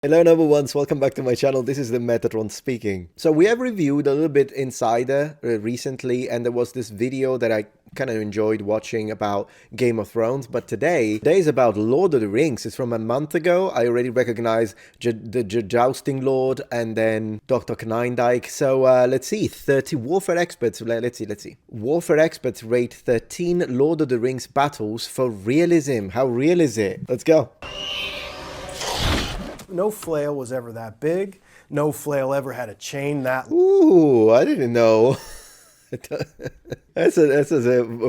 Hello number ones, welcome back to my channel. This is the Metatron speaking. So we have reviewed a little bit Insider recently, and there was this video that I kind of enjoyed watching about Game of Thrones, but today is about Lord of the Rings. It's from a month ago. I already recognize the Jousting Lord and then Dr. Knindike. So let's see, 30 warfare experts, let's see. Warfare experts rate 13 Lord of the Rings battles for realism. How real is it? Let's go. No flail was ever that big. No flail ever had a chain that... Ooh, I didn't know. That's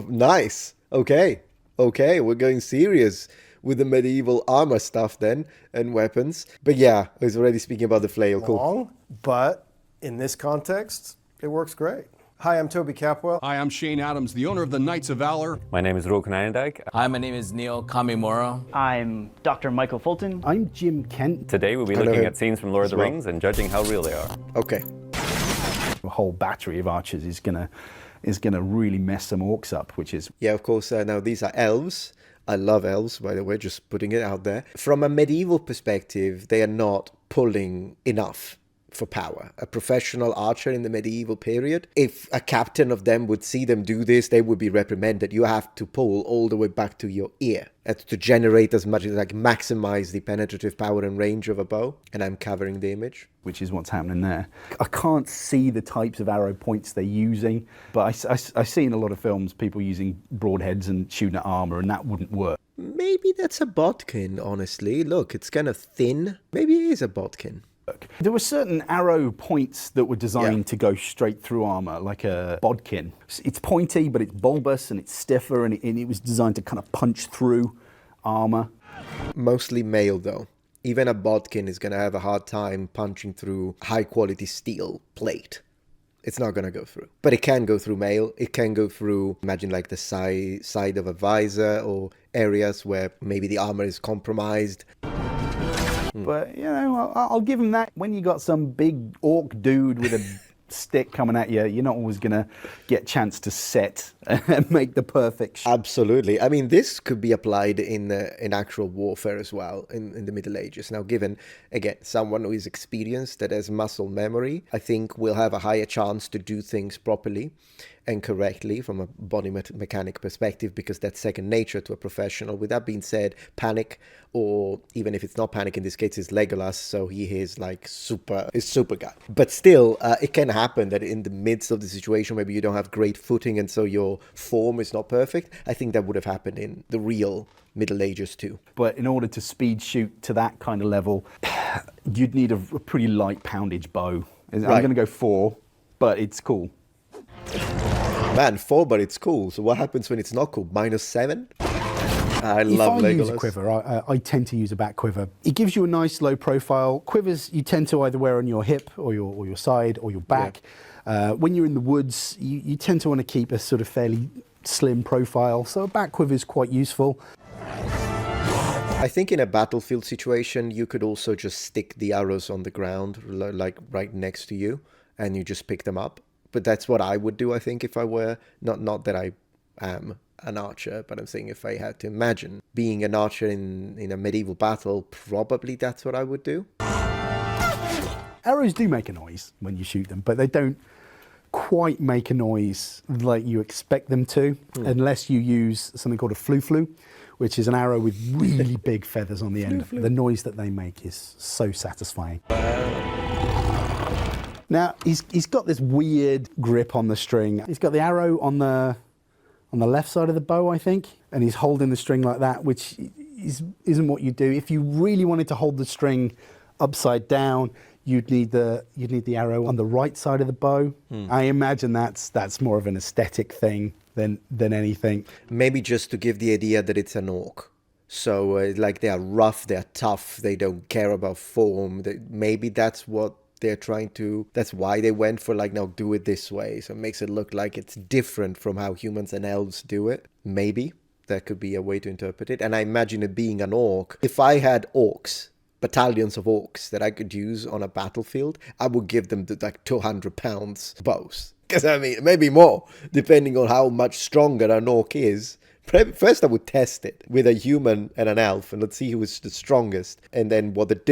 nice. Okay, we're going serious with the medieval armor stuff then, and weapons. But yeah, I was already speaking about the flail. Cool. Long, but in this context, it works great. Hi, I'm Toby Capwell. Hi, I'm Shane Adams, the owner of the Knights of Valor. My name is Ro Knindike. Hi, my name is Neil Kamimura. I'm Dr. Michael Fulton. I'm Jim Kent. Today we'll be looking at scenes from Lord of the Rings and judging how real they are. Okay. A whole battery of archers is gonna really mess some orcs up, which is... Yeah, of course, now these are elves. I love elves, by the way, just putting it out there. From a medieval perspective, they are not pulling enough for power. A professional archer in the medieval period, if a captain of them would see them do this, they would be reprimanded. You have to pull all the way back to your ear to generate as much as, like, maximize the penetrative power and range of a bow. And I'm covering the image. Which is what's happening there. I can't see the types of arrow points they're using, but I see in a lot of films people using broadheads and shooting at armor, and that wouldn't work. Maybe that's a bodkin, honestly. Look, it's kind of thin. Maybe it is a bodkin. There were certain arrow points that were designed to go straight through armor, like a bodkin. It's pointy, but it's bulbous and it's stiffer, and it was designed to kind of punch through armor. Mostly male, though. Even a bodkin is going to have a hard time punching through high-quality steel plate. It's not going to go through. But it can go through mail. It can go through, imagine, like the side of a visor, or areas where maybe the armor is compromised. But, you know, I'll give him that. When you got some big orc dude with a stick coming at you, you're not always going to get a chance to set and make the perfect shot. Absolutely. I mean, this could be applied in actual warfare as well in the Middle Ages. Now, given, again, someone who is experienced, that has muscle memory, I think will have a higher chance to do things properly and correctly from a body mechanic perspective, because that's second nature to a professional. With that being said, panic, or even if it's not panic, in this case it's Legolas, so he is like super guy. But still, it can happen that in the midst of the situation, maybe you don't have great footing and so your form is not perfect. I think that would have happened in the real Middle Ages too. But in order to speed shoot to that kind of level, you'd need a pretty light poundage bow. I'm going to go 4, but it's cool. Man, 4, but it's cool. So what happens when it's not cool? -7? I love Legolas. If I use a quiver, I tend to use a back quiver. It gives you a nice low profile. Quivers you tend to either wear on your hip or your side or your back. Yeah. When you're in the woods, you tend to want to keep a sort of fairly slim profile. So a back quiver is quite useful. I think in a battlefield situation, you could also just stick the arrows on the ground, like right next to you, and you just pick them up. But that's what I would do, I think, if I were, not that I am an archer, but I'm saying if I had to imagine being an archer in a medieval battle, probably that's what I would do. Arrows do make a noise when you shoot them, but they don't quite make a noise like you expect them to, unless you use something called a flu-flu, which is an arrow with really big feathers on the end. The noise that they make is so satisfying. Now, he's got this weird grip on the string. He's got the arrow on the left side of the bow, I think, and he's holding the string like that, which isn't what you do. If you really wanted to hold the string upside down, you'd need the arrow on the right side of the bow. I imagine that's more of an aesthetic thing than anything. Maybe just to give the idea that it's an orc. So, like, they are rough, they are tough, they don't care about form. Maybe that's what they're trying to, that's why they went for, like, now do it this way. So it makes it look like it's different from how humans and elves do it. Maybe that could be a way to interpret it. And I imagine it being an orc. If I had orcs, battalions of orcs that I could use on a battlefield, I would give them the, like, 200 pounds bows. Because, I mean, maybe more, depending on how much stronger an orc is. First, I would test it with a human and an elf, and let's see who is the strongest, and then what that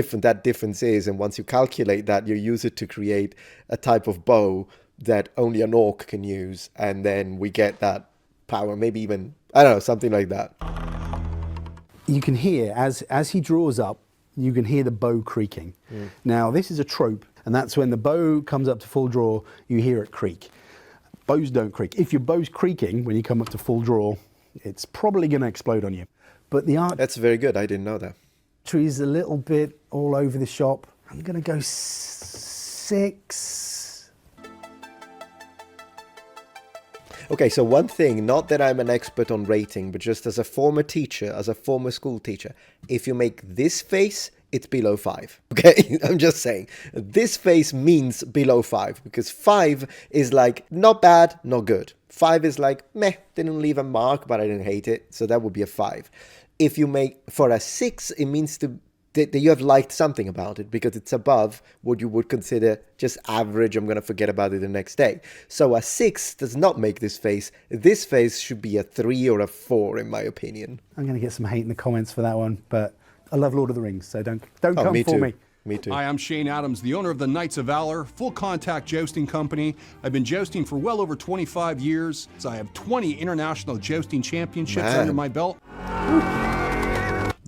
difference is. And once you calculate that, you use it to create a type of bow that only an orc can use, and then we get that power. Maybe even, I don't know, something like that. You can hear as he draws up, you can hear the bow creaking. Now, this is a trope, and that's when the bow comes up to full draw, you hear it creak. Bows don't creak. If your bow's creaking when you come up to full draw, it's probably going to explode on you. But the art... That's very good. I didn't know that. Tree's a little bit all over the shop. I'm going to go 6. Okay, so one thing, not that I'm an expert on rating, but just as a former teacher, as a former school teacher, if you make this face, it's below 5. Okay, I'm just saying. This face means below 5, because 5 is like not bad, not good. 5 is like, meh, didn't leave a mark, but I didn't hate it. So that would be a 5. If you make for a 6, it means that you have liked something about it, because it's above what you would consider just average. I'm going to forget about it the next day. So a 6 does not make this face. This face should be a 3 or a 4, in my opinion. I'm going to get some hate in the comments for that one, but I love Lord of the Rings, so don't come me for too. me. Me too. Hi, I'm Shane Adams, the owner of the Knights of Valor, full contact jousting company. I've been jousting for well over 25 years. So I have 20 international jousting championships under my belt.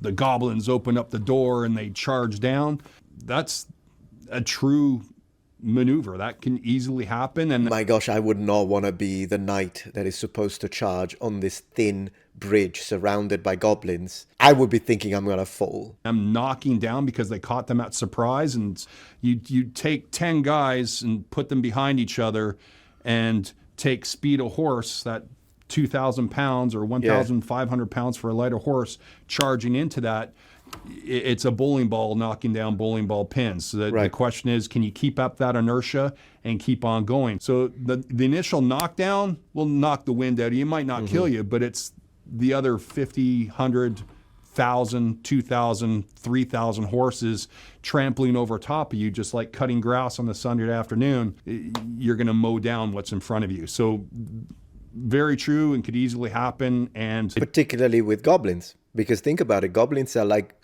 The goblins open up the door and they charge down. That's a true maneuver. That can easily happen. And My gosh, I would not want to be the knight that is supposed to charge on this thin bridge surrounded by goblins. I would be thinking I'm going to fall. I'm knocking down because they caught them at surprise. And you take 10 guys and put them behind each other and take speed of horse, that 2,000 pounds or 1,500 pounds for a lighter horse, charging into that. It's a bowling ball knocking down bowling ball pins. So the question is, can you keep up that inertia and keep on going? So the initial knockdown will knock the wind out of you. It might not kill you, but it's the other 50, 100, 1,000, 2,000, 3,000 horses trampling over top of you, just like cutting grass on a Sunday afternoon. You're going to mow down what's in front of you. So very true and could easily happen. And particularly with goblins, because think about it, goblins are like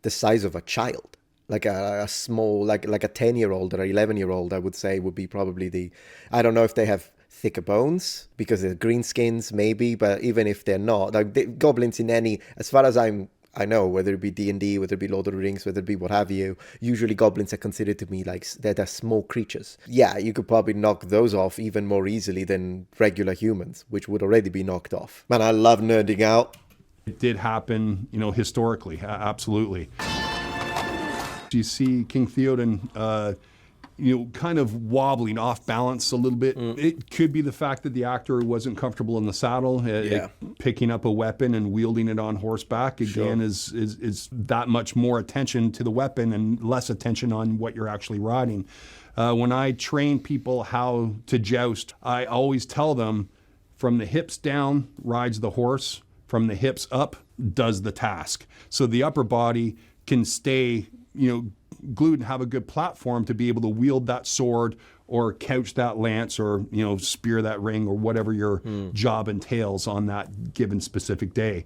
the size of a child, like a small, like a 10-year-old or 11-year-old, I would say would be probably I don't know if they have thicker bones because they're green skins maybe, but even if they're not, like goblins in any, as far as I know, whether it be D&D, whether it be Lord of the Rings, whether it be what have you, usually goblins are considered to be like, they're small creatures. Yeah, you could probably knock those off even more easily than regular humans, which would already be knocked off. Man, I love nerding out. it did happen, historically, absolutely. You see King Theoden, kind of wobbling off balance a little bit. It could be the fact that the actor wasn't comfortable in the saddle. Picking up a weapon and wielding it on horseback again is that much more attention to the weapon and less attention on what you're actually riding. When I train people how to joust, I always tell them from the hips down rides the horse, from the hips up does the task. So the upper body can stay, glued and have a good platform to be able to wield that sword or couch that lance or, spear that ring or whatever your job entails on that given specific day.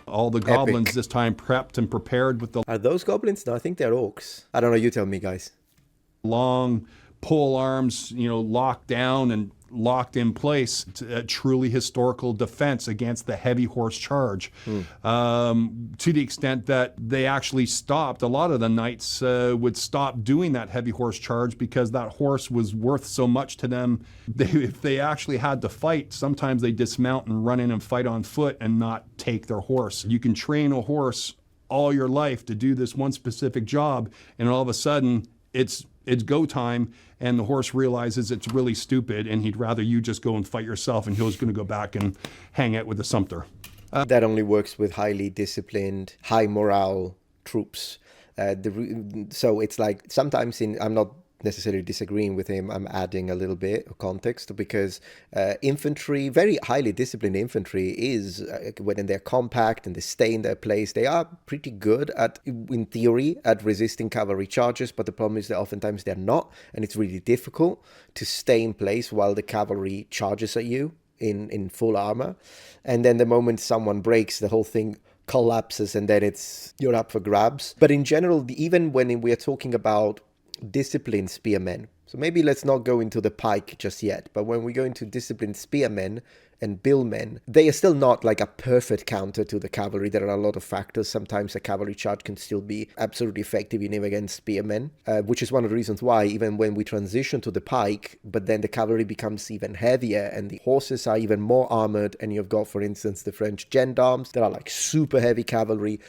All the goblins this time prepped and prepared with the... Are those goblins? No, I think they're orcs. I don't know, you tell me, guys. Long pole arms, locked down and locked in place, a truly historical defense against the heavy horse charge. To the extent that they actually stopped, a lot of the knights would stop doing that heavy horse charge because that horse was worth so much to them. If they actually had to fight, sometimes they dismount and run in and fight on foot and not take their horse. You can train a horse all your life to do this one specific job, and all of a sudden it's go time, and the horse realizes it's really stupid, and he'd rather you just go and fight yourself, and he's going to go back and hang out with the sumpter. That only works with highly disciplined, high morale troops. So it's like sometimes I'm not necessarily disagreeing with him, I'm adding a little bit of context because infantry, very highly disciplined infantry is, when they're compact and they stay in their place, they are pretty good at, in theory, at resisting cavalry charges, but the problem is that oftentimes they're not, and it's really difficult to stay in place while the cavalry charges at you. in full armor. And then the moment someone breaks, the whole thing collapses, and then you're up for grabs. But in general, even when we are talking about disciplined spearmen, so maybe let's not go into the pike just yet, but when we go into disciplined spearmen and billmen, they are still not like a perfect counter to the cavalry. There are a lot of factors. Sometimes a cavalry charge can still be absolutely effective even against spearmen, which is one of the reasons why even when we transition to the pike, but then the cavalry becomes even heavier and the horses are even more armored, and you've got, for instance, the French gendarmes that are like super heavy cavalry.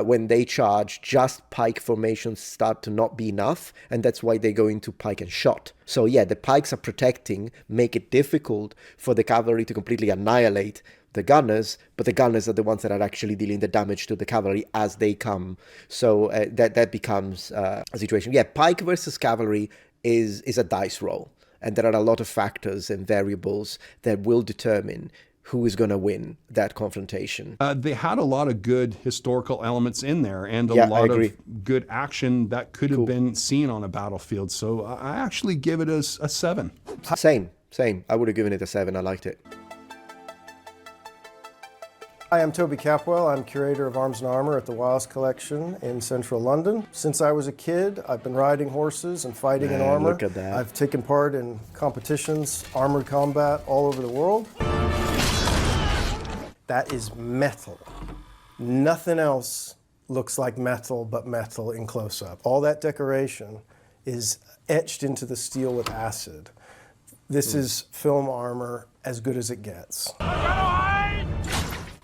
When they charge, just pike formations start to not be enough, and that's why they go into pike and shot. So yeah, the pikes are protecting, make it difficult for the cavalry to completely annihilate the gunners, but the gunners are the ones that are actually dealing the damage to the cavalry as they come. So that becomes a situation. Yeah, pike versus cavalry is a dice roll, and there are a lot of factors and variables that will determine who is going to win that confrontation. They had a lot of good historical elements in there, and a Yeah, I lot agree. of good action that could have been seen on a battlefield. So I actually give it a 7. Same. I would have given it a 7. I liked it. Hi, I'm Toby Capwell. I'm curator of Arms and Armor at the Wiles Collection in central London. Since I was a kid, I've been riding horses and fighting in armor. Look at that. I've taken part in competitions, armored combat all over the world. That is metal. Nothing else looks like metal but metal in close-up. All that decoration is etched into the steel with acid. This is film armor as good as it gets.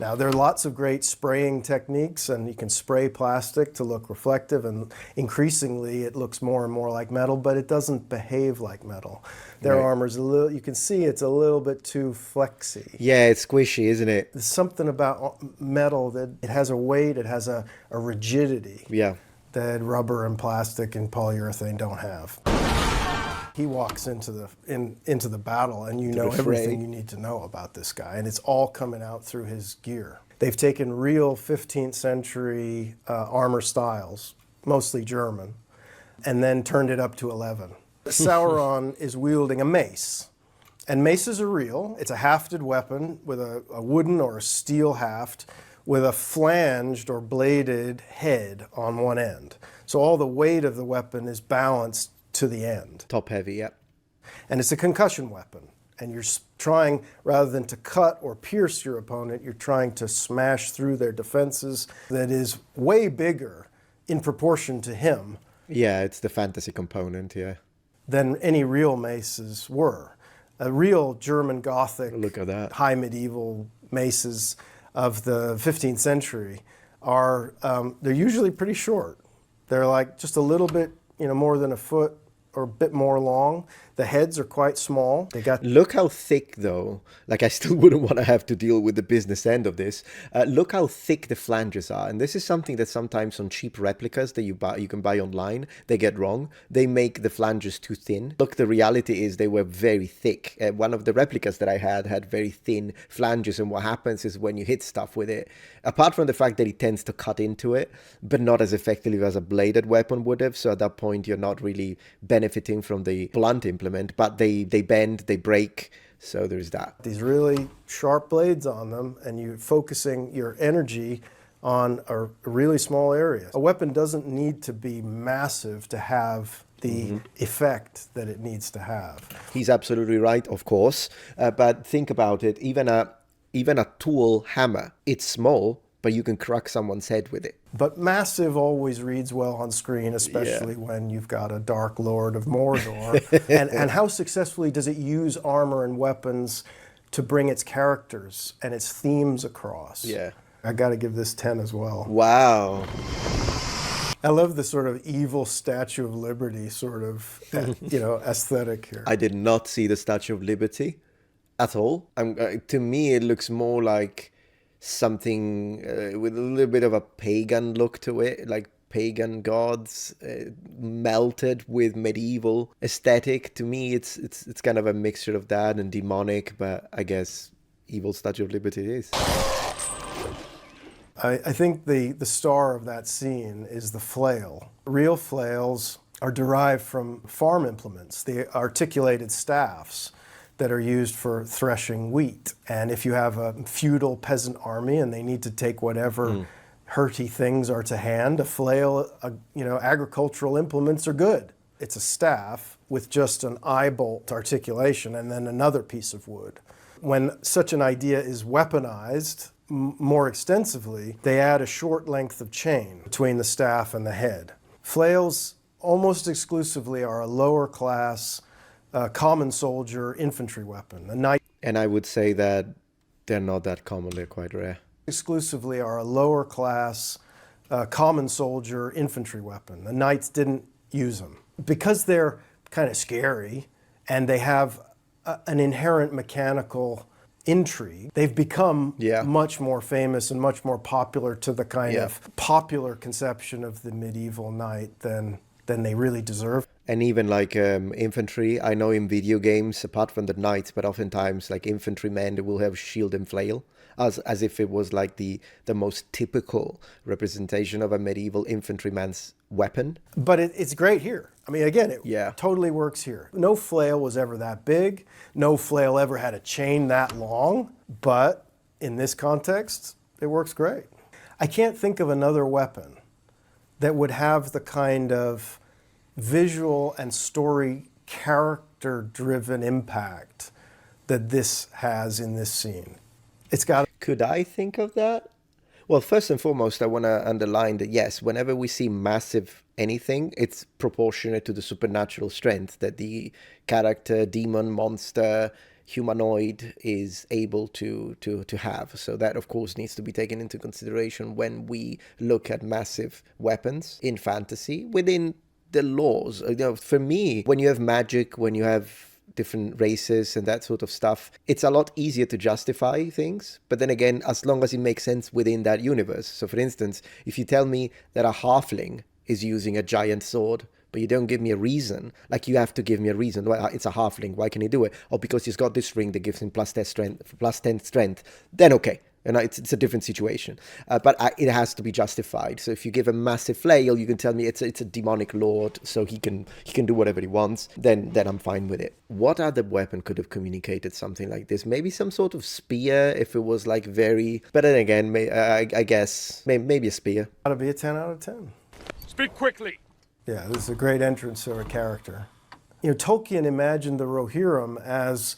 Now, there are lots of great spraying techniques, and you can spray plastic to look reflective, and increasingly it looks more and more like metal, but it doesn't behave like metal. Their armor's a little, you can see it's a little bit too flexy. Yeah, it's squishy, isn't it? There's something about metal that it has a weight, it has a rigidity Yeah. that rubber and plastic and polyurethane don't have. He walks into the battle, and you know the fray. everything you need to know about this guy, and it's all coming out through his gear. They've taken real 15th century armor styles, mostly German, and then turned it up to 11. Sauron is wielding a mace, and maces are real. It's a hafted weapon with a wooden or a steel haft with a flanged or bladed head on one end. So all the weight of the weapon is balanced to the end. Top heavy, yeah. And it's a concussion weapon. And you're trying, rather than to cut or pierce your opponent, you're trying to smash through their defenses. That is way bigger in proportion to him Yeah, it's the fantasy component, yeah. than any real maces were. A real German Gothic, Look at that. high medieval maces of the 15th century are, they're usually pretty short. They're like just a little bit, more than a foot or a bit more long. The heads are quite small. They got Look how thick, though. Like, I still wouldn't want to have to deal with the business end of this. Look how thick the flanges are. And this is something that sometimes on cheap replicas that you can buy online, they get wrong. They make the flanges too thin. Look, the reality is they were very thick. One of the replicas that I had very thin flanges. And what happens is when you hit stuff with it, apart from the fact that it tends to cut into it, but not as effectively as a bladed weapon would have. So at that point, you're not really benefiting from the blunt implement, but they bend, they break, so there's that. these really sharp blades on them, and you're focusing your energy on a really small area. A weapon doesn't need to be massive to have the effect that it needs to have. He's absolutely right, of course, but think about it, even a tool hammer, it's small, but you can crack someone's head with it. But massive always reads well on screen, especially when you've got a Dark Lord of Mordor. and how successfully does it use armor and weapons to bring its characters and its themes across? Yeah. I got to give this 10 as well. Wow. I love the sort of evil Statue of Liberty sort of, aesthetic here. I did not see the Statue of Liberty at all. To me, it looks more like something with a little bit of a pagan look to it, like pagan gods melted with medieval aesthetic. To me, it's kind of a mixture of that and demonic, but I guess evil Statue of Liberty it is. I think the star of that scene is the flail. Real flails are derived from farm implements, the articulated staffs that are used for threshing wheat. And if you have a feudal peasant army and they need to take whatever hurty things are to hand, a flail, agricultural implements are good. It's a staff with just an eye bolt articulation and then another piece of wood. When such an idea is weaponized more extensively, they add a short length of chain between the staff and the head. Flails almost exclusively are a lower class common soldier infantry weapon. The knight And I would say that they're not that common, they're quite rare. exclusively are a lower class common soldier infantry weapon. The knights didn't use them. Because they're kind of scary and they have an inherent mechanical intrigue, they've become much more famous and much more popular to the kind of popular conception of the medieval knight than they really deserve. And even like infantry, I know in video games, apart from the knights, but oftentimes like infantrymen, they will have shield and flail, as if it was like the most typical representation of a medieval infantryman's weapon. But it's great here. I mean, again, it totally works here. No flail was ever that big. No flail ever had a chain that long. But in this context, it works great. I can't think of another weapon that would have the kind of visual and story character-driven impact that this has in this scene. It's got. Could I think of that? Well, first and foremost, I want to underline that, yes, whenever we see massive anything, it's proportionate to the supernatural strength that the character, demon, monster, humanoid is able to have. So that, of course, needs to be taken into consideration when we look at massive weapons in fantasy within the laws. For me, when you have magic, when you have different races and that sort of stuff, it's a lot easier to justify things. But then again, as long as it makes sense within that universe. So for instance, if you tell me that a halfling is using a giant sword, but you don't give me a reason, like you have to give me a reason. Well, it's a halfling, why can he do it? Or because he's got this ring that gives him plus 10 strength, then okay. And it's a different situation, but it has to be justified. So if you give a massive flail, you can tell me it's a demonic lord, so he can do whatever he wants. Then I'm fine with it. What other weapon could have communicated something like this? Maybe some sort of spear, if it was like very. But then again, I guess maybe a spear. Gotta be a 10 out of 10. Speak quickly. Yeah, this is a great entrance of a character. Tolkien imagined the Rohirrim as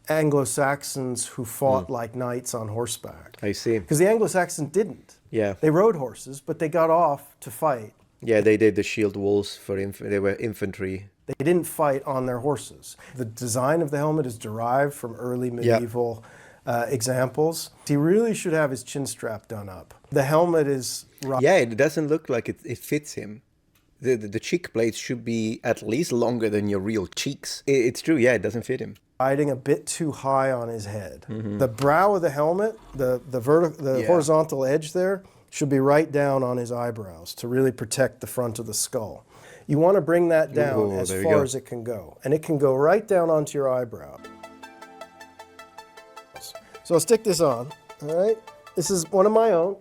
Anglo-Saxons who fought like knights on horseback. I see. Because the Anglo-Saxons didn't. Yeah. They rode horses, but they got off to fight. Yeah, they did the shield walls they were infantry. They didn't fight on their horses. The design of the helmet is derived from early medieval examples. He really should have his chin strap done up. The helmet is... Yeah, it doesn't look like it fits him. The cheek plates should be at least longer than your real cheeks. It's true, yeah, it doesn't fit him. Riding a bit too high on his head. The brow of the helmet, the horizontal edge there, should be right down on his eyebrows to really protect the front of the skull. You want to bring that down as far as it can go. And it can go right down onto your eyebrow. So I'll stick this on, all right? This is one of my own,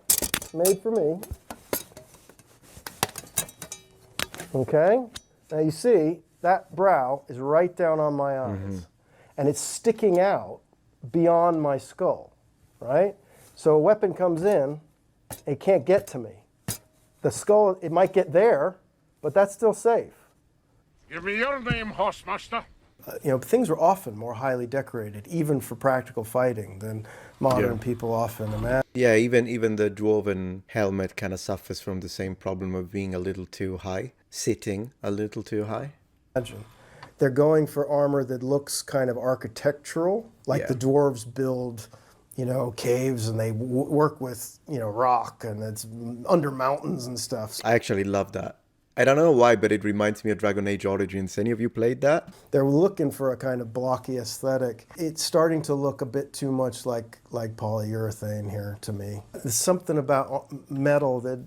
made for me. Okay? Now you see, that brow is right down on my eyes. And it's sticking out beyond my skull, right? So a weapon comes in, it can't get to me. The skull, it might get there, but that's still safe. Give me your name, horsemaster. Things were often more highly decorated, even for practical fighting, than modern people often imagine. Yeah, even the dwarven helmet kind of suffers from the same problem of being a little too high, sitting a little too high. They're going for armor that looks kind of architectural, like the dwarves build, caves and they work with, rock and it's under mountains and stuff. I actually love that. I don't know why, but it reminds me of Dragon Age Origins. Any of you played that? They're looking for a kind of blocky aesthetic. It's starting to look a bit too much like polyurethane here to me. There's something about metal that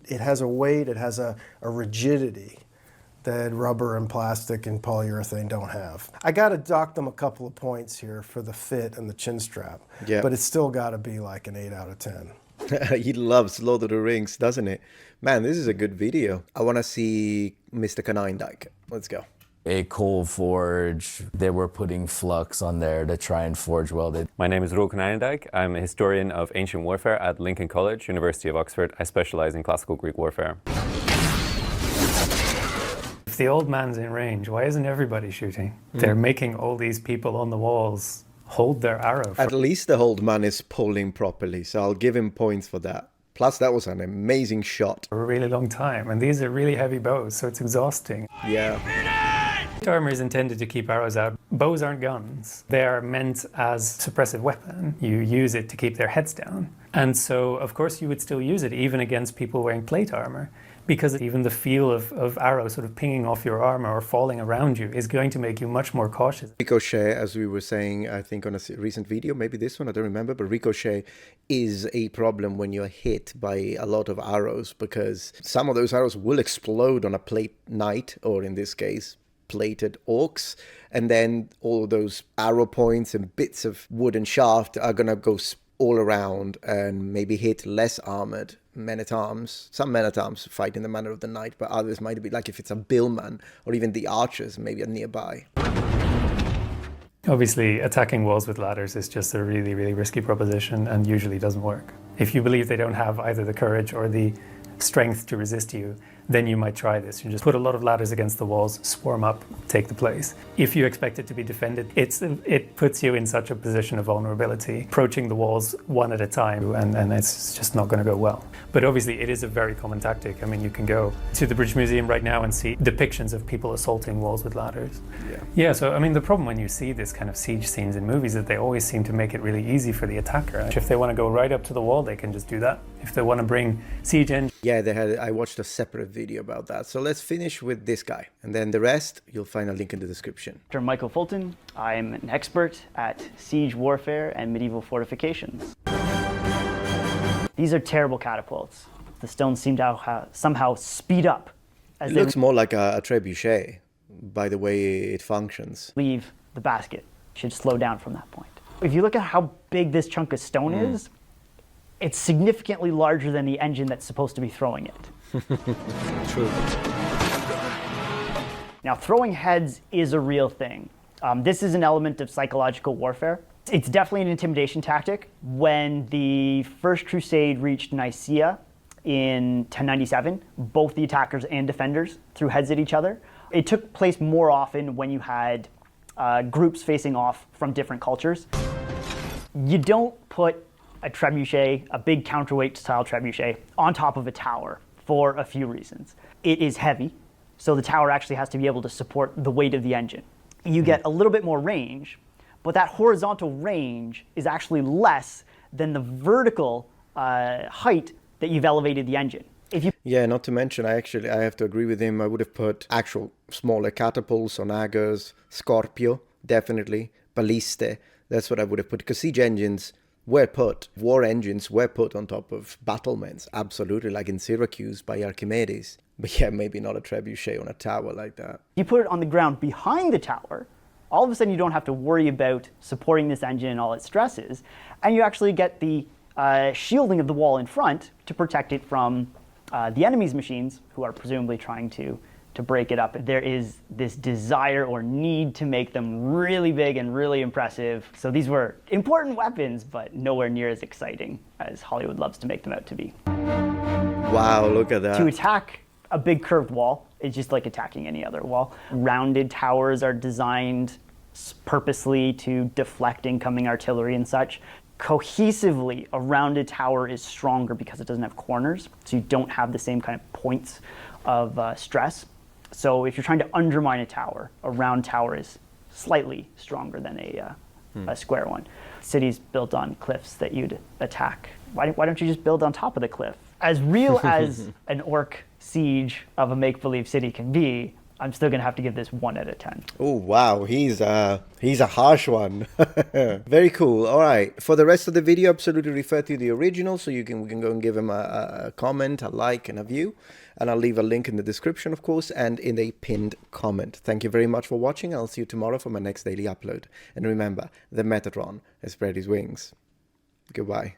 it has a weight, it has a rigidity that rubber and plastic and polyurethane don't have. I got to dock them a couple of points here for the fit and the chin strap, but it's still got to be like an 8 out of 10. He loves Lord of the Rings, doesn't it? Man, this is a good video. I want to see Mr. Canine Dyke. Let's go. A coal forge. They were putting flux on there to try and forge welded. My name is Roel Konijnendijk. I'm a historian of ancient warfare at Lincoln College, University of Oxford. I specialize in classical Greek warfare. If the old man's in range, why isn't everybody shooting? They're making all these people on the walls hold their arrow. At least the old man is pulling properly, so I'll give him points for that. Plus, that was an amazing shot. For a really long time, and these are really heavy bows, so it's exhausting. Yeah. Armor is intended to keep arrows out. Bows aren't guns. They are meant as suppressive weapon. You use it to keep their heads down. And so, of course, you would still use it even against people wearing plate armor, because even the feel of arrows sort of pinging off your armor or falling around you is going to make you much more cautious. Ricochet, as we were saying, I think on a recent video, maybe this one, I don't remember, but ricochet is a problem when you're hit by a lot of arrows, because some of those arrows will explode on a plate knight, or in this case, plated orcs, and then all of those arrow points and bits of wooden shaft are gonna go all around and maybe hit less armored men-at-arms. Some men-at-arms fight in the manner of the knight, but others might be like if it's a billman or even the archers maybe are nearby. Obviously, attacking walls with ladders is just a really, really risky proposition and usually doesn't work. If you believe they don't have either the courage or the strength to resist you, then you might try this. You just put a lot of ladders against the walls, swarm up, take the place. If you expect it to be defended, it puts you in such a position of vulnerability, approaching the walls one at a time, and it's just not going to go well. But obviously, it is a very common tactic. I mean, you can go to the British Museum right now and see depictions of people assaulting walls with ladders. Yeah, so I mean, the problem when you see this kind of siege scenes in movies is that they always seem to make it really easy for the attacker. If they want to go right up to the wall, they can just do that. If they want to bring siege engines... Yeah, I watched a separate video about that. So let's finish with this guy. And then the rest, you'll find a link in the description. Dr. Michael Fulton. I'm an expert at siege warfare and medieval fortifications. These are terrible catapults. The stones seem to somehow speed up. As it looks more like a trebuchet by the way it functions. Leave the basket. Should slow down from that point. If you look at how big this chunk of stone is, it's significantly larger than the engine that's supposed to be throwing it. True. Now, throwing heads is a real thing. This is an element of psychological warfare. It's definitely an intimidation tactic. When the First Crusade reached Nicaea in 1097, both the attackers and defenders threw heads at each other. It took place more often when you had groups facing off from different cultures. You don't put a trebuchet, a big counterweight style trebuchet, on top of a tower for a few reasons. It is heavy, so the tower actually has to be able to support the weight of the engine. You get a little bit more range, but that horizontal range is actually less than the vertical height that you've elevated the engine. Yeah, not to mention, I have to agree with him. I would have put actual smaller catapults on Aggers, Scorpio, definitely, Balliste. That's what I would have put, because siege engines war engines were put on top of battlements, absolutely, like in Syracuse by Archimedes. But yeah, maybe not a trebuchet on a tower like that. You put it on the ground behind the tower, all of a sudden you don't have to worry about supporting this engine and all its stresses, and you actually get the shielding of the wall in front to protect it from the enemy's machines, who are presumably trying to break it up. There is this desire or need to make them really big and really impressive. So these were important weapons, but nowhere near as exciting as Hollywood loves to make them out to be. Wow, look at that. To attack a big curved wall is just like attacking any other wall. Rounded towers are designed purposely to deflect incoming artillery and such. Cohesively, a rounded tower is stronger because it doesn't have corners, so you don't have the same kind of points of stress. So if you're trying to undermine a tower, a round tower is slightly stronger than a square one. Cities built on cliffs that you'd attack. Why don't you just build on top of the cliff? As real as an orc siege of a make-believe city can be, I'm still gonna have to give this 1 out of 10. Oh wow, he's a harsh one. Very cool. All right, for the rest of the video, absolutely refer to the original, so we can go and give him a comment, a like, and a view. And I'll leave a link in the description, of course, and in a pinned comment. Thank you very much for watching. I'll see you tomorrow for my next daily upload. And remember, the Metatron has spread his wings. Goodbye.